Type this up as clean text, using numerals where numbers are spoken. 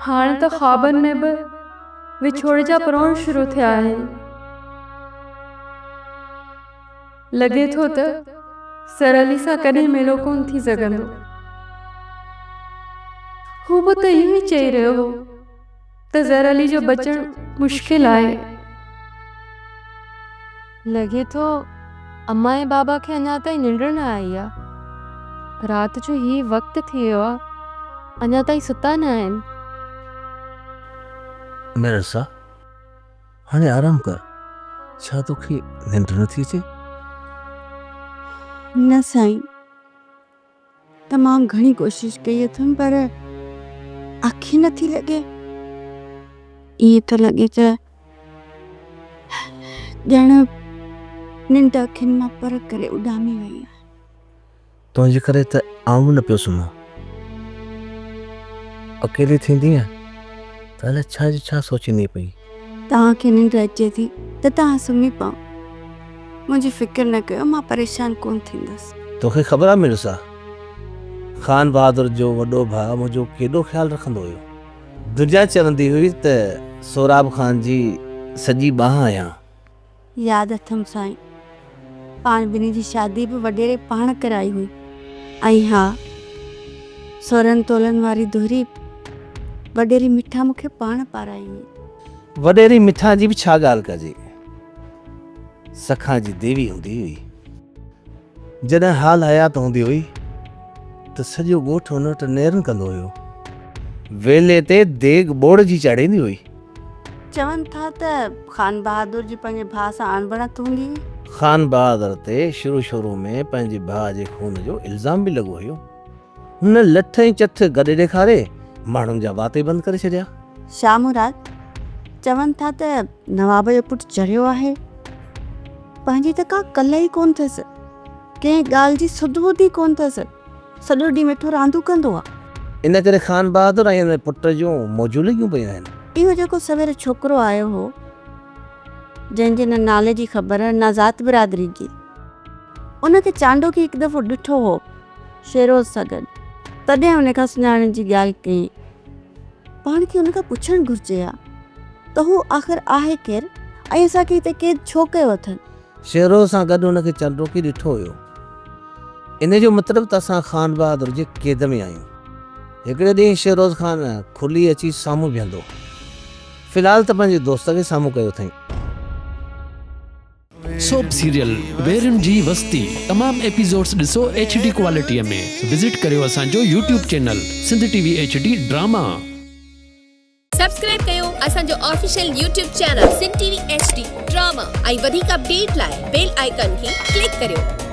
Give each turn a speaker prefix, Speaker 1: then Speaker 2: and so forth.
Speaker 1: हाणे त ख्वाबनि में बि विछोड़ जा प्रण शुरू थिया आहिनि। लॻे थो त सरली सां कॾहिं मेलो कोन थी सघंदो। हू बि त इहो ई चई रहियो हो त ज़रली जो बचणु मुश्किल आहे।
Speaker 2: लॻे थो अम्मा ऐं बाबा खे अञा ताईं निंड न आई आहे। राति जो ही वक़्तु थी वियो आहे, अञा ताईं सुता न आहिनि।
Speaker 3: मेरसा हाणे आराम कर। छा तोखे निंड नथी अचे?
Speaker 4: न साईं, तमामु घणी कोशिश कई अथमि पर अखि नथी लॻे। ईअं थो लॻे त ॼण निंड अखियुनि मां पर करे उॾामी वई आहे।
Speaker 3: तुंहिंजे करे त आऊं न पियो सुम्हां। अकेली थींदी आहे त अलाए छा जो छा सोचींदी पई।
Speaker 4: तव्हांखे निंड अचे थी त तव्हां सुम्ही पओ। मुंहिंजी फिक्र न कयो, मां परेशान कोन थींदसि।
Speaker 3: तोखे ख़बर आहे मिर्ज़ा, ख़ान बहादुर जो वॾो भाउ मुंहिंजो केॾो ख़्यालु रखंदो हुयो। दुनिया चवंदी हुई त सोराब ख़ान जी सॼी बांह आहियां।
Speaker 4: यादि अथमि साईं, पाण ॿिन्ही जी शादी बि वॾेरे पाण कराई हुई। ऐं हा, सोरहं तोलनि वारी दोहरी वॾेरी मिठा मूंखे पाण पाराई हुई।
Speaker 3: वॾेरी मिठा जी बि छा ॻाल्हि कजे, सखा जी देवी हूंदी हुई। जॾहिं हाल हयात हूंदी हुई त सॼो ॻोठु हुन वटि नेरनि कंदो हुयो। वेले ते देग बोड़ जी चाढ़ींदी हुई।
Speaker 4: चवनि था त ख़ान बहादुर जी पंहिंजे भाउ सां अणबणत हूंदी हुई।
Speaker 3: ख़ान बहादुर ते शुरू में पंहिंजे भाउ जे खून जो इल्ज़ाम बि लॻो हुयो। हुन लठ ऐं चथ गॾु ॾेखारे माण्हुनि जा वाते बंदि करे छॾिया।
Speaker 4: छा मुराद? चवनि था त नवाब जो पुटु चढ़ियो आहे। पंहिंजी त का कल्ह ई कोन अथसि, कंहिं ॻाल्हि जी सुध ॿुधी कोन अथसि। सॼो ॾींहुं वेठो रांदू कंदो आहे।
Speaker 3: इन करे ख़ान बहादुर ऐं हुन पुट जूं मौजूं लॻियूं पियूं आहिनि।
Speaker 4: इहो जेको सवेरे छोकिरो आयो हो, जंहिंजे न नाले जी ख़बर न ज़ात बिरादरी जी, उनखे चांडोकी हिकु दफ़ो ॾिठो हो शेरोज़ सां गॾु। तॾहिं उन खां सुञाणण जी ॻाल्हि कई। पाण खे उन खां पुछणु घुरिजे हा त हू आख़िर आहे केरु ऐं असांखे हिते क़ैद छो कयो अथनि।
Speaker 3: शेरोज़ सां गॾु हुनखे चांडोकी ॾिठो हुयो। इन जो मतिलबु त असां ख़ान बहादुर जे क़ैद में आहियूं। हिकिड़े ॾींहुं शेरोज़ ख़ान खुली अची साम्हूं बीहंदो। फ़िलहाल त पंहिंजे दोस्त खे साम्हूं कयो अथई।
Speaker 5: सोप सीरियल वेरन जी वस्ती तमाम एपिसोड्स ॾिसो HD क्वालिटीअ में। विज़िट करियो असांजो YouTube channel Sindh TV HD drama.
Speaker 6: Subscribe कयो असांजो official YouTube channel Sindh TV HD drama ऐं वधीक अपडेट लाइ बेल आइकन खे क्लिक करियो।